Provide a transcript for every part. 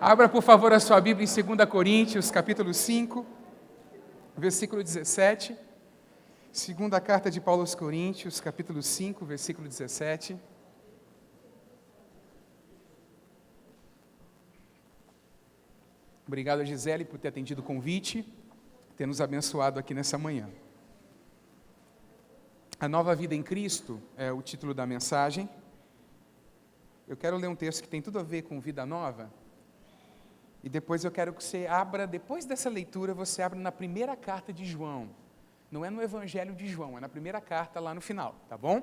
Abra, por favor, a sua Bíblia em 2 Coríntios, capítulo 5, versículo 17. Segunda carta de Paulo aos Coríntios, capítulo 5, versículo 17. Obrigado a Gisele por ter atendido o convite, ter nos abençoado aqui nessa manhã. A nova vida em Cristo é o título da mensagem. Eu quero ler um texto que tem tudo a ver com vida nova. E depois eu quero que você abra, depois dessa leitura, você abra na primeira carta de João. Não é no Evangelho de João, é na primeira carta lá no final, tá bom?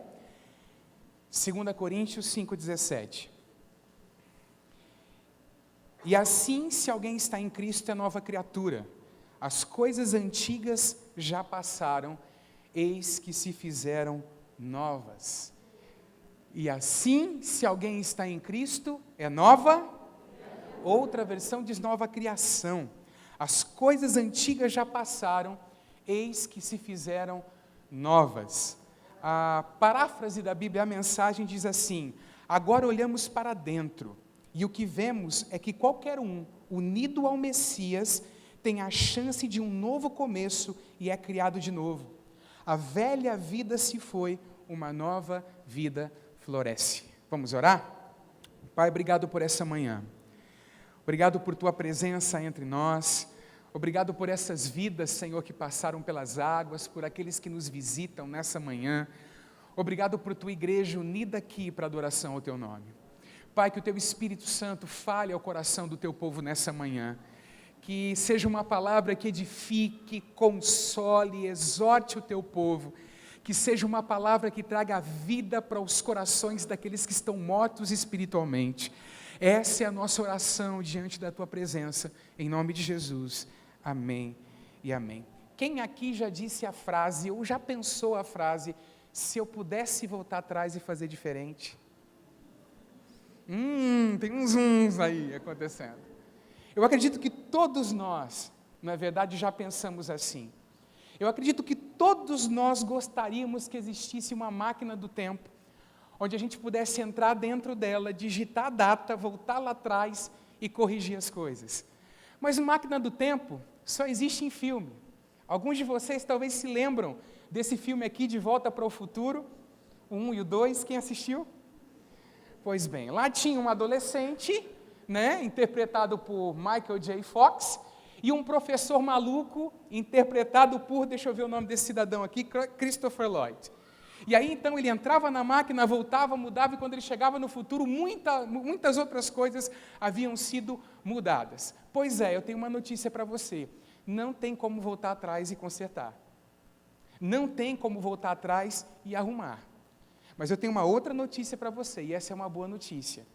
2 Coríntios 5,17. E assim, se alguém está em Cristo, é nova criatura. As coisas antigas já passaram, eis que se fizeram novas. E assim, se alguém está em Cristo, é nova. Outra versão diz nova criação. As coisas antigas já passaram, eis que se fizeram novas. A paráfrase da Bíblia, a mensagem diz assim: agora olhamos para dentro, e o que vemos é que qualquer um, unido ao Messias, tem a chance de um novo começo e é criado de novo. A velha vida se foi, uma nova vida floresce. Vamos orar? Pai, obrigado por essa manhã. Obrigado por Tua presença entre nós. Obrigado por essas vidas, Senhor, que passaram pelas águas, por aqueles que nos visitam nessa manhã. Obrigado por Tua igreja unida aqui para adoração ao Teu nome. Pai, que o Teu Espírito Santo fale ao coração do Teu povo nessa manhã. Que seja uma palavra que edifique, console, exorte o Teu povo. Que seja uma palavra que traga vida para os corações daqueles que estão mortos espiritualmente. Essa é a nossa oração diante da Tua presença, em nome de Jesus. Amém e amém. Quem aqui já disse a frase, ou já pensou a frase, se eu pudesse voltar atrás e fazer diferente? Tem uns aí acontecendo. Eu acredito que todos nós, na verdade, já pensamos assim. Eu acredito que todos nós gostaríamos que existisse uma máquina do tempo, onde a gente pudesse entrar dentro dela, digitar a data, voltar lá atrás e corrigir as coisas. Mas máquina do tempo só existe em filme. Alguns de vocês talvez se lembram desse filme aqui, De Volta para o Futuro, o 1 e o 2, quem assistiu? Pois bem, lá tinha um adolescente, interpretado por Michael J. Fox, e um professor maluco, interpretado por, deixa eu ver o nome desse cidadão aqui, Christopher Lloyd. E aí, então, ele entrava na máquina, voltava, mudava, e quando ele chegava no futuro, muitas outras coisas haviam sido mudadas. Pois é, eu tenho uma notícia para você. Não tem como voltar atrás e consertar. Não tem como voltar atrás e arrumar. Mas eu tenho uma outra notícia para você, e essa é uma boa notícia.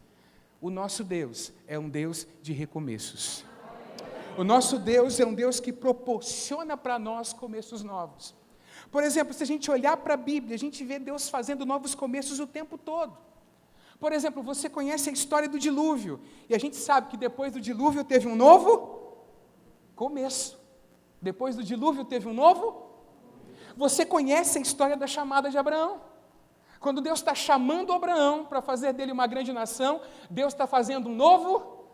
O nosso Deus é um Deus de recomeços. O nosso Deus é um Deus que proporciona para nós começos novos. Por exemplo, se a gente olhar para a Bíblia, a gente vê Deus fazendo novos começos o tempo todo. Por exemplo, você conhece a história do dilúvio, e a gente sabe que depois do dilúvio teve um novo começo. Depois do dilúvio teve um novo. Você conhece a história da chamada de Abraão. Quando Deus está chamando Abraão para fazer dele uma grande nação, Deus está fazendo um novo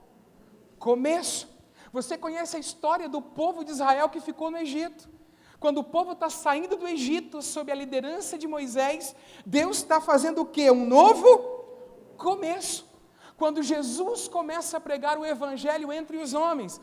começo. Você conhece a história do povo de Israel que ficou no Egito. Quando o povo está saindo do Egito, sob a liderança de Moisés, Deus está fazendo o quê? Um novo começo. Quando Jesus começa a pregar o Evangelho entre os homens,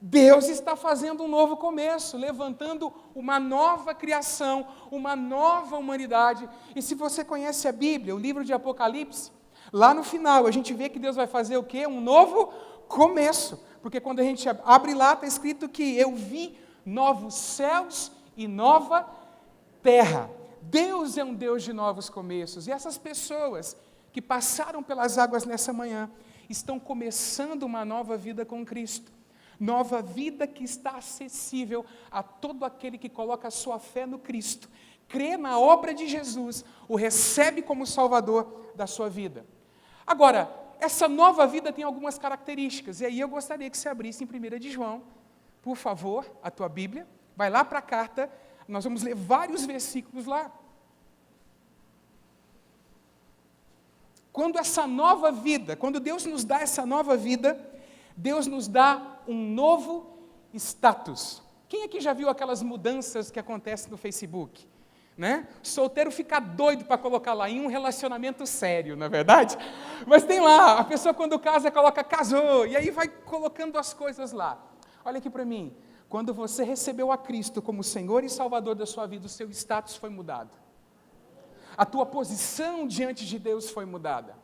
Deus está fazendo um novo começo, levantando uma nova criação, uma nova humanidade. E se você conhece a Bíblia, o livro de Apocalipse, lá no final a gente vê que Deus vai fazer o quê? Um novo começo. Porque quando a gente abre lá, está escrito que eu vi novos céus e nova terra. Deus é um Deus de novos começos. E essas pessoas que passaram pelas águas nessa manhã estão começando uma nova vida com Cristo. Nova vida que está acessível a todo aquele que coloca a sua fé no Cristo, crê na obra de Jesus, o recebe como Salvador da sua vida. Agora, essa nova vida tem algumas características, e aí eu gostaria que você abrisse em 1 de João, por favor, a tua Bíblia. Vai lá para a carta, nós vamos ler vários versículos lá. Quando essa nova vida, quando Deus nos dá essa nova vida, Deus nos dá um novo status. Quem aqui já viu aquelas mudanças que acontecem no Facebook? Né? Solteiro fica doido para colocar lá em um relacionamento sério, não é verdade? Mas tem lá, a pessoa quando casa coloca casou, e aí vai colocando as coisas lá. Olha aqui para mim, quando você recebeu a Cristo como Senhor e Salvador da sua vida, o seu status foi mudado. A tua posição diante de Deus foi mudada.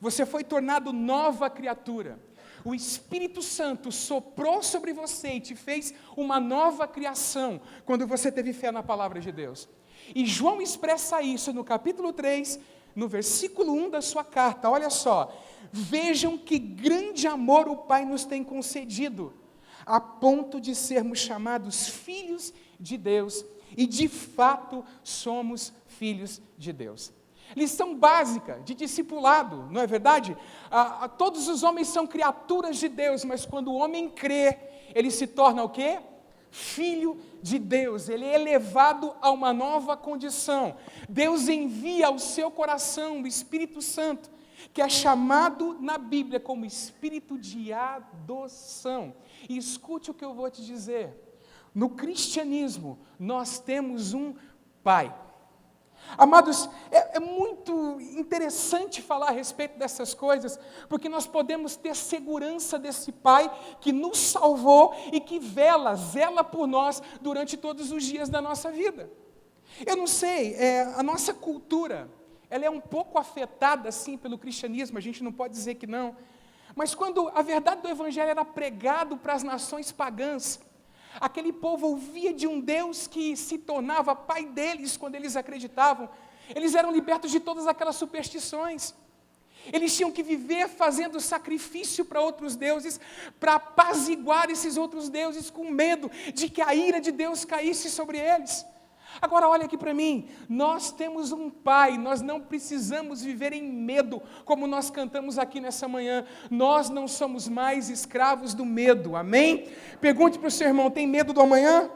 Você foi tornado nova criatura. O Espírito Santo soprou sobre você e te fez uma nova criação quando você teve fé na palavra de Deus. E João expressa isso no capítulo 3, no versículo 1 da sua carta. Olha só, vejam que grande amor o Pai nos tem concedido, a ponto de sermos chamados filhos de Deus, e de fato somos filhos de Deus. Lição básica de discipulado, não é verdade? Todos os homens são criaturas de Deus, mas quando o homem crê, ele se torna o quê? Filho de Deus, ele é elevado a uma nova condição. Deus envia ao seu coração o Espírito Santo, que é chamado na Bíblia como Espírito de adoção. E escute o que eu vou te dizer. No cristianismo, nós temos um Pai. Amados, é muito interessante falar a respeito dessas coisas, porque nós podemos ter segurança desse Pai que nos salvou e que zela por nós durante todos os dias da nossa vida. Eu não sei, a nossa cultura, ela é um pouco afetada, sim, pelo cristianismo, a gente não pode dizer que não, mas quando a verdade do Evangelho era pregado para as nações pagãs, aquele povo ouvia de um Deus que se tornava pai deles quando eles acreditavam. Eles eram libertos de todas aquelas superstições. Eles tinham que viver fazendo sacrifício para outros deuses, para apaziguar esses outros deuses com medo de que a ira de Deus caísse sobre eles. Agora olha aqui para mim, nós temos um Pai, nós não precisamos viver em medo, como nós cantamos aqui nessa manhã, nós não somos mais escravos do medo, amém? Pergunte para o seu irmão, tem medo do amanhã?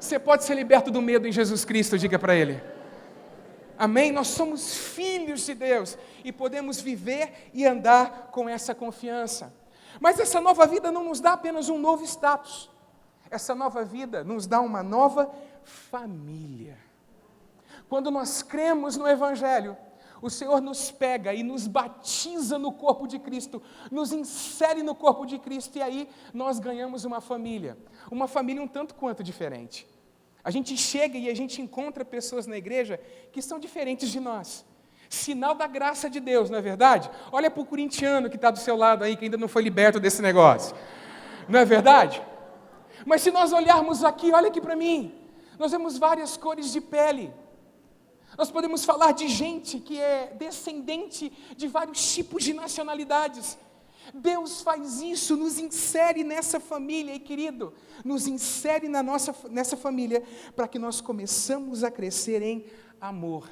Você pode ser liberto do medo em Jesus Cristo, diga para ele. Amém? Nós somos filhos de Deus e podemos viver e andar com essa confiança. Mas essa nova vida não nos dá apenas um novo status. Essa nova vida nos dá uma nova família. Quando nós cremos no Evangelho, o Senhor nos pega e nos batiza no corpo de Cristo, nos insere no corpo de Cristo, e aí nós ganhamos uma família um tanto quanto diferente. A gente chega e a gente encontra pessoas na igreja que são diferentes de nós. Sinal da graça de Deus, não é verdade? Olha para o corintiano que está do seu lado aí, que ainda não foi liberto desse negócio. Não é verdade? Mas se nós olharmos aqui, olha aqui para mim, nós vemos várias cores de pele. Nós podemos falar de gente que é descendente de vários tipos de nacionalidades. Deus faz isso, nos insere nessa família, e querido, nos insere nessa família para que nós começamos a crescer em amor.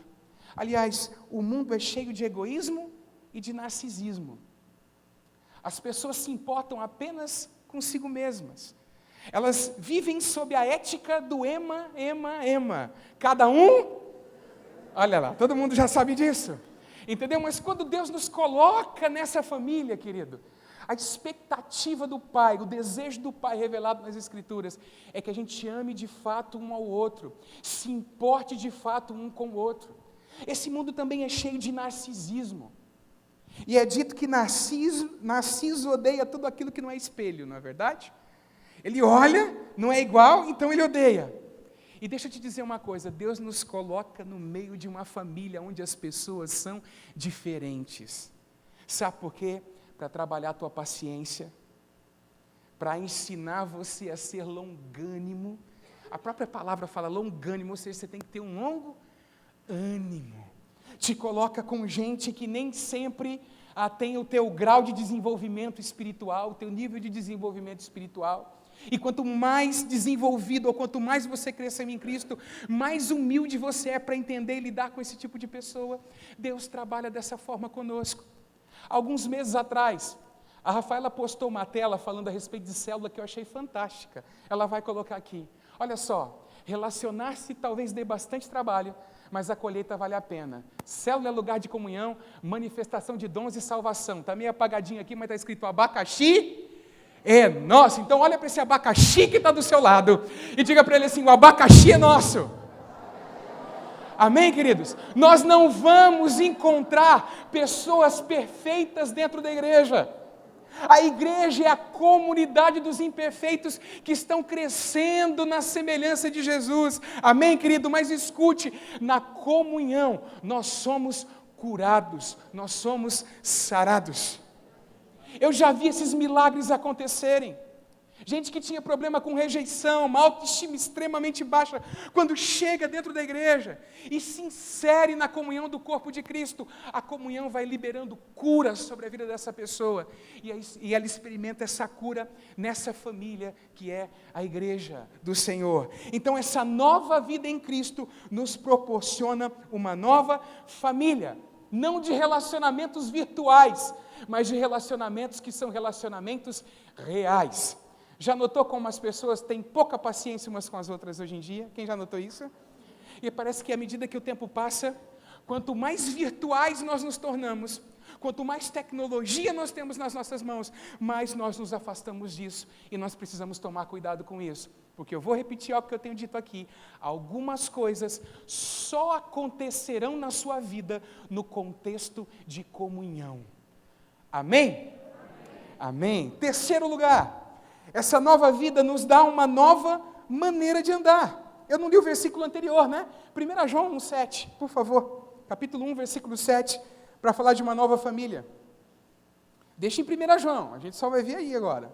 Aliás, o mundo é cheio de egoísmo e de narcisismo. As pessoas se importam apenas consigo mesmas. Elas vivem sob a ética do ema, ema, ema. Cada um, olha lá, todo mundo já sabe disso. Entendeu? Mas quando Deus nos coloca nessa família, querido, a expectativa do Pai, o desejo do Pai revelado nas Escrituras, é que a gente ame de fato um ao outro, se importe de fato um com o outro. Esse mundo também é cheio de narcisismo. E é dito que Narciso odeia tudo aquilo que não é espelho, não é verdade? Ele olha, não é igual, então ele odeia. E deixa eu te dizer uma coisa, Deus nos coloca no meio de uma família onde as pessoas são diferentes. Sabe por quê? Para trabalhar a tua paciência, para ensinar você a ser longânimo. A própria palavra fala longânimo, ou seja, você tem que ter um longo ânimo. Te coloca com gente que nem sempre tem o teu grau de desenvolvimento espiritual, o teu nível de desenvolvimento espiritual. E quanto mais desenvolvido, ou quanto mais você crescer em Cristo, mais humilde você é para entender e lidar com esse tipo de pessoa. Deus trabalha dessa forma conosco. Alguns meses atrás, a Rafaela postou uma tela falando a respeito de célula que eu achei fantástica. Ela vai colocar aqui. Olha só, relacionar-se talvez dê bastante trabalho, mas a colheita vale a pena. Célula é lugar de comunhão, manifestação de dons e salvação. Está meio apagadinho aqui, mas está escrito abacaxi é nosso. Então olha para esse abacaxi que está do seu lado e diga para ele assim: o abacaxi é nosso. Amém, queridos? Nós não vamos encontrar pessoas perfeitas dentro da igreja. A igreja é a comunidade dos imperfeitos que estão crescendo na semelhança de Jesus. Amém, querido? Mas escute, na comunhão nós somos curados, nós somos sarados. Eu já vi esses milagres acontecerem. Gente que tinha problema com rejeição, uma autoestima extremamente baixa, quando chega dentro da igreja e se insere na comunhão do corpo de Cristo, a comunhão vai liberando cura sobre a vida dessa pessoa, e ela experimenta essa cura nessa família que é a igreja do Senhor. Então essa nova vida em Cristo nos proporciona uma nova família, não de relacionamentos virtuais, mas de relacionamentos que são relacionamentos reais. Já notou como as pessoas têm pouca paciência umas com as outras hoje em dia? Quem já notou isso? E parece que à medida que o tempo passa, quanto mais virtuais nós nos tornamos, quanto mais tecnologia nós temos nas nossas mãos, mais nós nos afastamos disso. E nós precisamos tomar cuidado com isso. Porque eu vou repetir algo que eu tenho dito aqui. Algumas coisas só acontecerão na sua vida no contexto de comunhão. Amém? Amém. Terceiro lugar. Essa nova vida nos dá uma nova maneira de andar. Eu não li o versículo anterior, né? 1 João 1,7, por favor. Capítulo 1, versículo 7, para falar de uma nova família. Deixa em 1 João, a gente só vai ver aí agora.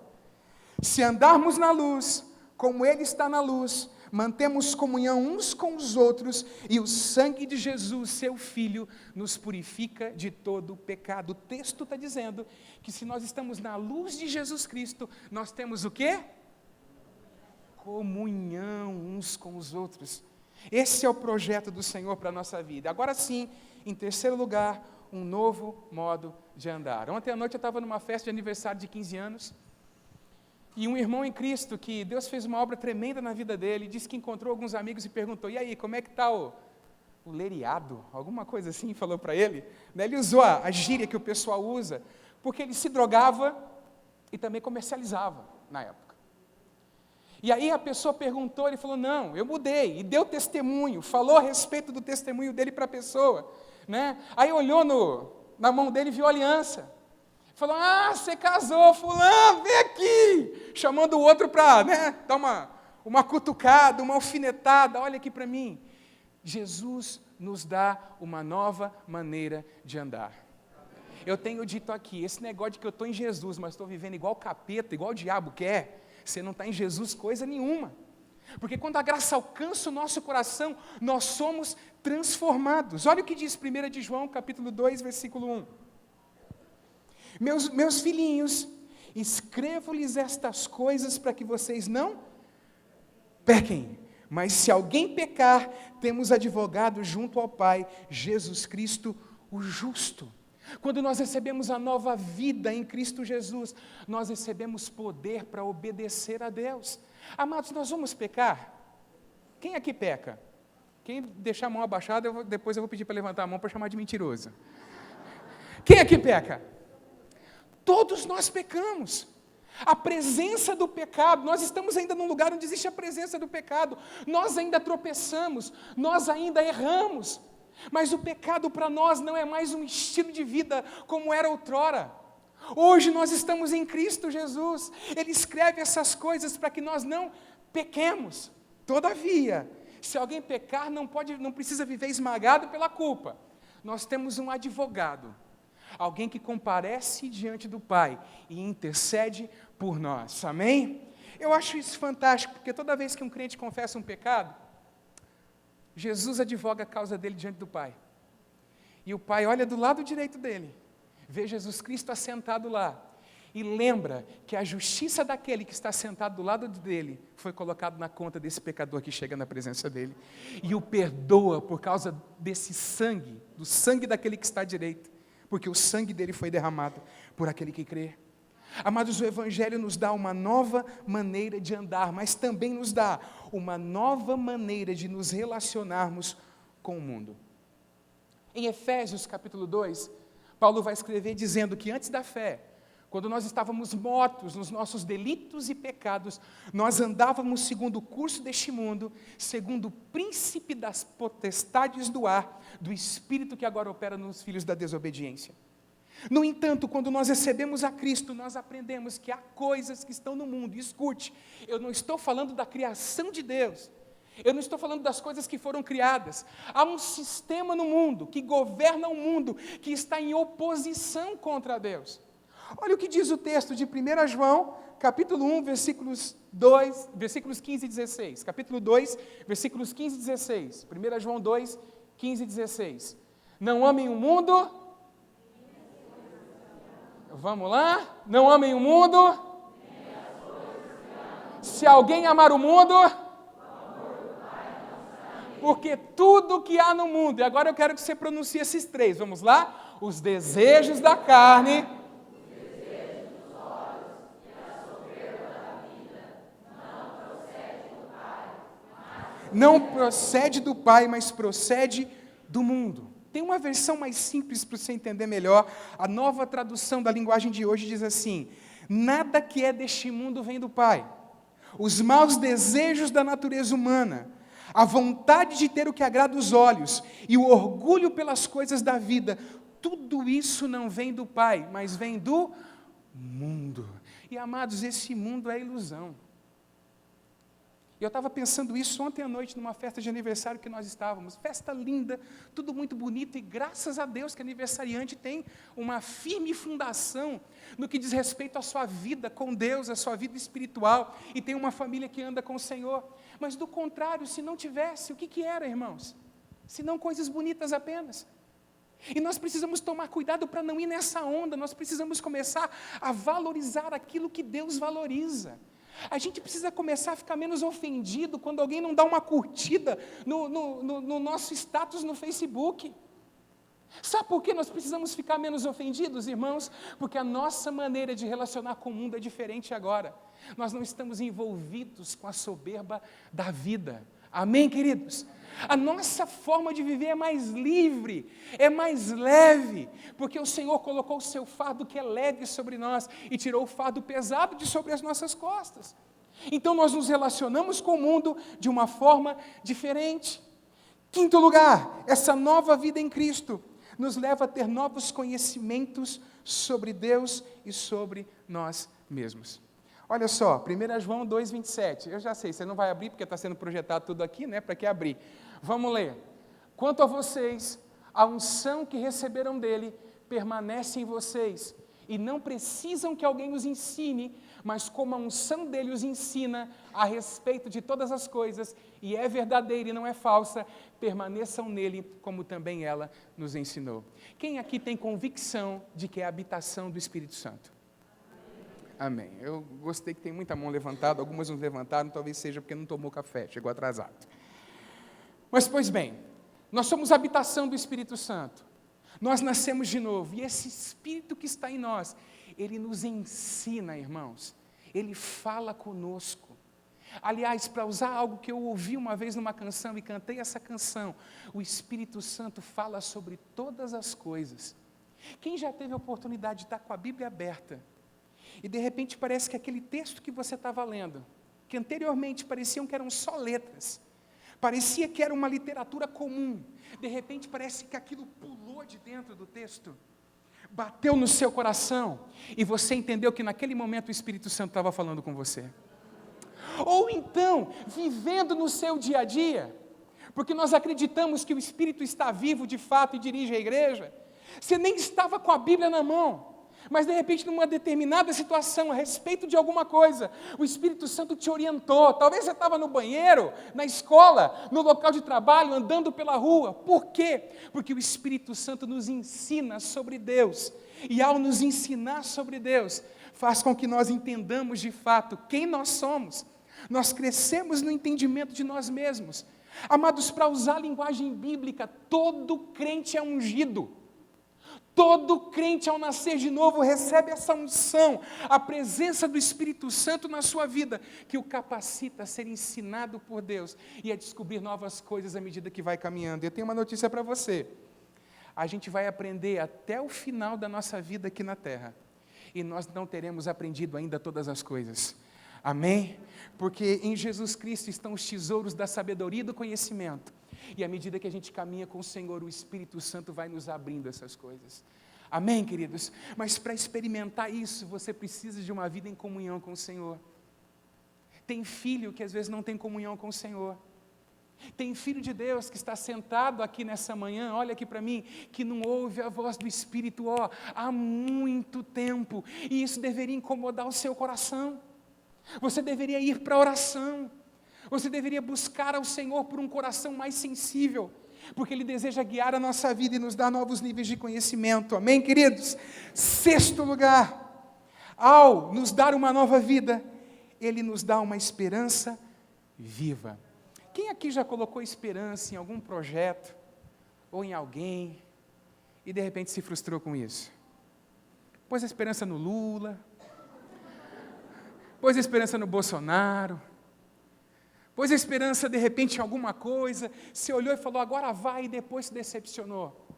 Se andarmos na luz, como Ele está na luz, mantemos comunhão uns com os outros, e o sangue de Jesus, seu Filho, nos purifica de todo pecado. O texto está dizendo que se nós estamos na luz de Jesus Cristo, nós temos o quê? Comunhão uns com os outros. Esse é o projeto do Senhor para a nossa vida. Agora sim, em terceiro lugar, um novo modo de andar. Ontem à noite eu estava numa festa de aniversário de 15 anos, e um irmão em Cristo, que Deus fez uma obra tremenda na vida dele, disse que encontrou alguns amigos e perguntou: e aí, como é que está o leriado? Alguma coisa assim, falou para ele. Ele usou a gíria que o pessoal usa, porque ele se drogava e também comercializava na época. E aí a pessoa perguntou, ele falou: não, eu mudei, e deu testemunho, falou a respeito do testemunho dele para a pessoa, né? Aí olhou na mão dele e viu a aliança. Falou: ah, você casou, fulano, vem aqui, chamando o outro para, dar uma cutucada, uma alfinetada, olha aqui para mim. Jesus nos dá uma nova maneira de andar. Eu tenho dito aqui, esse negócio de que eu estou em Jesus, mas estou vivendo igual o capeta, igual o diabo quer, você não está em Jesus coisa nenhuma. Porque quando a graça alcança o nosso coração, nós somos transformados. Olha o que diz 1 de João, capítulo 2, versículo 1. Meus filhinhos, escrevo-lhes estas coisas para que vocês não pequem. Mas se alguém pecar, temos advogado junto ao Pai, Jesus Cristo, o justo. Quando nós recebemos a nova vida em Cristo Jesus, nós recebemos poder para obedecer a Deus. Amados, nós vamos pecar? Quem aqui peca? Quem deixar a mão abaixada, depois eu vou pedir para levantar a mão para chamar de mentiroso. Quem aqui peca? Todos nós pecamos. A presença do pecado, nós estamos ainda num lugar onde existe a presença do pecado. Nós ainda tropeçamos, nós ainda erramos. Mas o pecado para nós não é mais um estilo de vida como era outrora. Hoje nós estamos em Cristo Jesus. Ele escreve essas coisas para que nós não pequemos. Todavia, se alguém pecar, não precisa viver esmagado pela culpa. Nós temos um advogado. Alguém que comparece diante do Pai e intercede por nós, amém? Eu acho isso fantástico, porque toda vez que um crente confessa um pecado, Jesus advoga a causa dele diante do Pai. E o Pai olha do lado direito dele, vê Jesus Cristo assentado lá, e lembra que a justiça daquele que está sentado do lado dele foi colocado na conta desse pecador que chega na presença dele, e o perdoa por causa desse sangue, do sangue daquele que está à direita, porque o sangue dele foi derramado por aquele que crê. Amados, o Evangelho nos dá uma nova maneira de andar, mas também nos dá uma nova maneira de nos relacionarmos com o mundo. Em Efésios capítulo 2, Paulo vai escrever dizendo que antes da fé, quando nós estávamos mortos nos nossos delitos e pecados, nós andávamos segundo o curso deste mundo, segundo o príncipe das potestades do ar, do espírito que agora opera nos filhos da desobediência. No entanto, quando nós recebemos a Cristo, nós aprendemos que há coisas que estão no mundo. E escute, eu não estou falando da criação de Deus. Eu não estou falando das coisas que foram criadas. Há um sistema no mundo, que governa o mundo, que está em oposição contra Deus. Olha o que diz o texto de 1 João, capítulo 1, versículos 15 e 16. Capítulo 2, versículos 15 e 16. 1 João 2, 15 e 16. Não amem o mundo... Vamos lá? Não amem o mundo. Se alguém amar o mundo, porque tudo que há no mundo, e agora eu quero que você pronuncie esses três, vamos lá? Os desejos da carne, não procede do Pai, mas procede do mundo. Tem uma versão mais simples para você entender melhor. A Nova Tradução da linguagem de hoje diz assim: nada que é deste mundo vem do Pai. Os maus desejos da natureza humana, a vontade de ter o que agrada os olhos e o orgulho pelas coisas da vida, tudo isso não vem do Pai, mas vem do mundo. E amados, esse mundo é ilusão. E eu estava pensando isso ontem à noite, numa festa de aniversário que nós estávamos. Festa linda, tudo muito bonito, e graças a Deus que aniversariante tem uma firme fundação no que diz respeito à sua vida com Deus, à sua vida espiritual, e tem uma família que anda com o Senhor. Mas do contrário, se não tivesse, o que era, irmãos? Se não coisas bonitas apenas. E nós precisamos tomar cuidado para não ir nessa onda, nós precisamos começar a valorizar aquilo que Deus valoriza. A gente precisa começar a ficar menos ofendido quando alguém não dá uma curtida no nosso status no Facebook. Sabe por que nós precisamos ficar menos ofendidos, irmãos? Porque a nossa maneira de relacionar com o mundo é diferente agora. Nós não estamos envolvidos com a soberba da vida. Amém, queridos? A nossa forma de viver é mais livre, é mais leve, porque o Senhor colocou o seu fardo que é leve sobre nós e tirou o fardo pesado de sobre as nossas costas. Então nós nos relacionamos com o mundo de uma forma diferente. Quinto lugar, essa nova vida em Cristo nos leva a ter novos conhecimentos sobre Deus e sobre nós mesmos. Olha só, 1 João 2,27, eu já sei, você não vai abrir porque está sendo projetado tudo aqui, né? Para que abrir? Vamos ler. Quanto a vocês, a unção que receberam dele permanece em vocês, e não precisam que alguém os ensine, mas como a unção dele os ensina a respeito de todas as coisas, e é verdadeira e não é falsa, permaneçam nele, como também ela nos ensinou. Quem aqui tem convicção de que é a habitação do Espírito Santo? Amém. Eu gostei que tem muita mão levantada, algumas não levantaram, talvez seja porque não tomou café, chegou atrasado. Mas, pois bem, nós somos a habitação do Espírito Santo. Nós nascemos de novo, e esse Espírito que está em nós, ele nos ensina, irmãos, ele fala conosco. Aliás, para usar algo que eu ouvi uma vez numa canção e cantei essa canção, o Espírito Santo fala sobre todas as coisas. Quem já teve a oportunidade de estar com a Bíblia aberta, e de repente parece que aquele texto que você estava lendo, que anteriormente pareciam que eram só letras, parecia que era uma literatura comum, de repente parece que aquilo pulou de dentro do texto, bateu no seu coração, e você entendeu que naquele momento o Espírito Santo estava falando com você. Ou então, vivendo no seu dia a dia, porque nós acreditamos que o Espírito está vivo de fato e dirige a igreja, você nem estava com a Bíblia na mão, mas de repente numa determinada situação, a respeito de alguma coisa, o Espírito Santo te orientou. Talvez você estava no banheiro, na escola, no local de trabalho, andando pela rua. Por quê? Porque o Espírito Santo nos ensina sobre Deus, e ao nos ensinar sobre Deus, faz com que nós entendamos de fato quem nós somos. Nós crescemos no entendimento de nós mesmos. Amados, para usar a linguagem bíblica, todo crente é ungido. Todo crente, ao nascer de novo, recebe essa unção, a presença do Espírito Santo na sua vida, que o capacita a ser ensinado por Deus e a descobrir novas coisas à medida que vai caminhando. Eu tenho uma notícia para você. A gente vai aprender até o final da nossa vida aqui na terra, e nós não teremos aprendido ainda todas as coisas. Amém? Porque em Jesus Cristo estão os tesouros da sabedoria e do conhecimento. E à medida que a gente caminha com o Senhor, o Espírito Santo vai nos abrindo essas coisas. Amém, queridos? Mas para experimentar isso, você precisa de uma vida em comunhão com o Senhor. Tem filho que às vezes não tem comunhão com o Senhor. Tem filho de Deus que está sentado aqui nessa manhã, olha aqui para mim, que não ouve a voz do Espírito, há muito tempo. E isso deveria incomodar o seu coração. Você deveria ir para a oração. Você deveria buscar ao Senhor por um coração mais sensível, porque Ele deseja guiar a nossa vida e nos dar novos níveis de conhecimento. Amém, queridos? 6º lugar, ao nos dar uma nova vida, Ele nos dá uma esperança viva. Quem aqui já colocou esperança em algum projeto, ou em alguém, e de repente se frustrou com isso? Pôs a esperança no Lula, pôs a esperança no Bolsonaro, pôs a esperança de repente em alguma coisa, se olhou e falou, agora vai, e depois se decepcionou.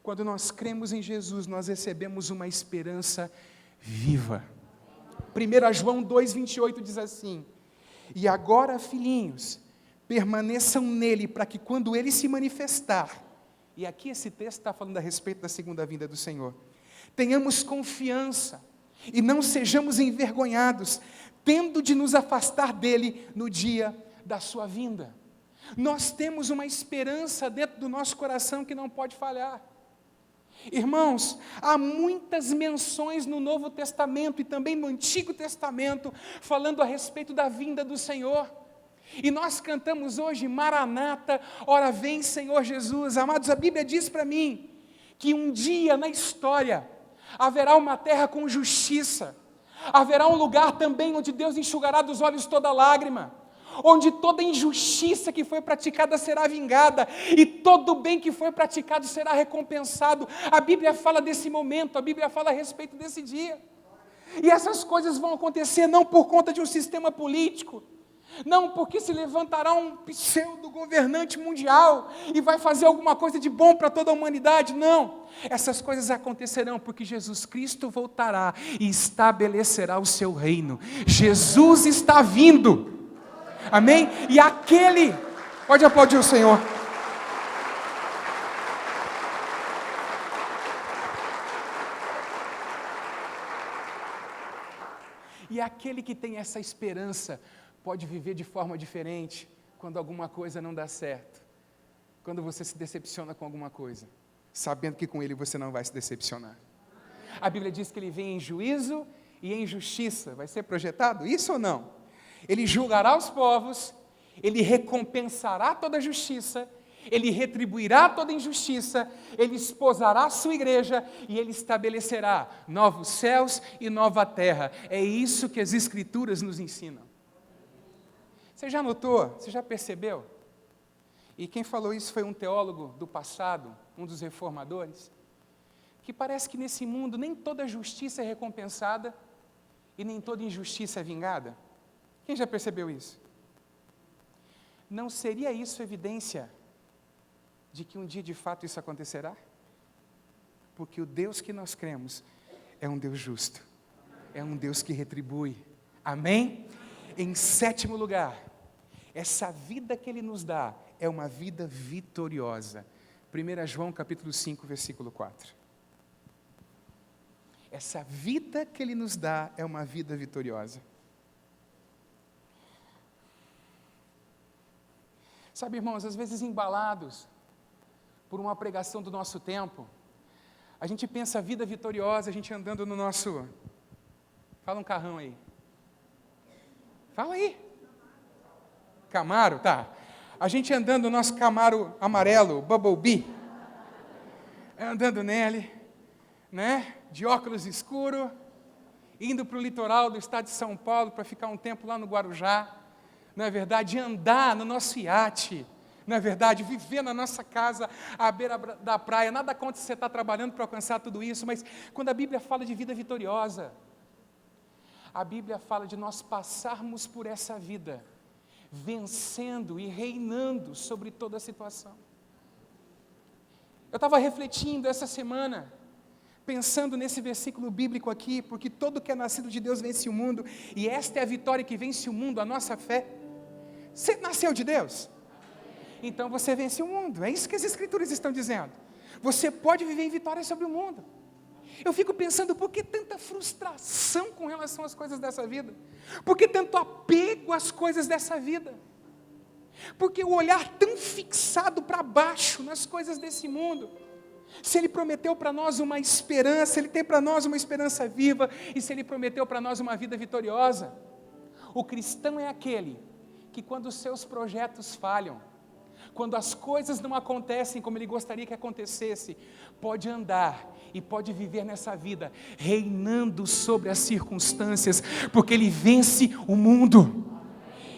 Quando nós cremos em Jesus, nós recebemos uma esperança viva. 1 João 2,28 diz assim, e agora, filhinhos, permaneçam nele, para que quando ele se manifestar, e aqui esse texto está falando a respeito da segunda vinda do Senhor, tenhamos confiança, e não sejamos envergonhados, tendo de nos afastar dele no dia da sua vinda. Nós temos uma esperança dentro do nosso coração que não pode falhar. Irmãos, há muitas menções no Novo Testamento e também no Antigo Testamento falando a respeito da vinda do Senhor. E nós cantamos hoje, Maranata, ora vem Senhor Jesus. Amados, a Bíblia diz para mim que um dia na história haverá uma terra com justiça, haverá um lugar também onde Deus enxugará dos olhos toda lágrima, onde toda injustiça que foi praticada será vingada, e todo bem que foi praticado será recompensado. A Bíblia fala desse momento, a Bíblia fala a respeito desse dia, e essas coisas vão acontecer não por conta de um sistema político, não porque se levantará um pseudo-governante mundial e vai fazer alguma coisa de bom para toda a humanidade, não. Essas coisas acontecerão porque Jesus Cristo voltará e estabelecerá o seu reino. Jesus está vindo, amém? E aquele, pode aplaudir o Senhor. E aquele que tem essa esperança pode viver de forma diferente quando alguma coisa não dá certo, quando você se decepciona com alguma coisa, sabendo que com Ele você não vai se decepcionar. A Bíblia diz que Ele vem em juízo e em justiça. Vai ser projetado isso ou não? Ele julgará os povos, Ele recompensará toda a justiça, Ele retribuirá toda injustiça, Ele esposará a sua igreja e Ele estabelecerá novos céus e nova terra. É isso que as Escrituras nos ensinam. Você já notou? Você já percebeu? E quem falou isso foi um teólogo do passado, um dos reformadores, que parece que nesse mundo nem toda justiça é recompensada e nem toda injustiça é vingada. Quem já percebeu isso? Não seria isso evidência de que um dia de fato isso acontecerá? Porque o Deus que nós cremos é um Deus justo, é um Deus que retribui. Amém? Em 7º lugar, essa vida que Ele nos dá é uma vida vitoriosa. 1 João capítulo 5, versículo 4. Essa vida que Ele nos dá é uma vida vitoriosa. Sabe, irmãos, às vezes embalados por uma pregação do nosso tempo, a gente pensa a vida vitoriosa, a gente andando no nosso... Fala um carrão aí. Fala aí. Camaro, tá. A gente andando no nosso Camaro amarelo, Bumblebee, andando nele, né, de óculos escuros, indo para o litoral do estado de São Paulo para ficar um tempo lá no Guarujá, não é verdade? Andar no nosso iate, Não é verdade? Viver na nossa casa, à beira da praia, nada contra se você está trabalhando para alcançar tudo isso, mas quando a Bíblia fala de vida vitoriosa, a Bíblia fala de nós passarmos por essa vida, vencendo e reinando sobre toda a situação. Eu estava refletindo essa semana, pensando nesse versículo bíblico aqui, porque todo que é nascido de Deus vence o mundo, e esta é a vitória que vence o mundo, a nossa fé. Você nasceu de Deus? Então você vence o mundo, é isso que as Escrituras estão dizendo. Você pode viver em vitória sobre o mundo. Eu fico pensando, por que tanta frustração com relação às coisas dessa vida? Por que tanto apego às coisas dessa vida? Por que o olhar tão fixado para baixo nas coisas desse mundo? Se Ele prometeu para nós uma esperança, Ele tem para nós uma esperança viva, e se Ele prometeu para nós uma vida vitoriosa. O cristão é aquele que, quando os seus projetos falham, quando as coisas não acontecem como ele gostaria que acontecesse, pode andar e pode viver nessa vida, reinando sobre as circunstâncias, porque ele vence o mundo.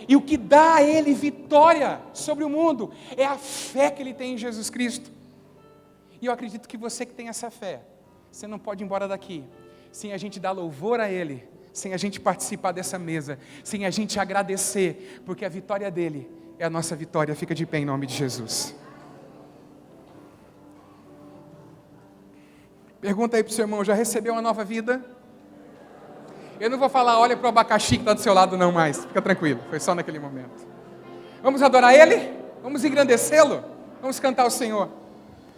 E o que dá a ele vitória sobre o mundo é a fé que ele tem em Jesus Cristo. E eu acredito que você que tem essa fé, você não pode ir embora daqui sem a gente dar louvor a Ele, sem a gente participar dessa mesa, sem a gente agradecer, porque a vitória dele é a nossa vitória. Fica de pé em nome de Jesus. Pergunta aí para o seu irmão, já recebeu uma nova vida? Eu não vou falar, olha para o abacaxi que está do seu lado não mais, fica tranquilo, foi só naquele momento. Vamos adorar Ele? Vamos engrandecê-lo? Vamos cantar ao Senhor.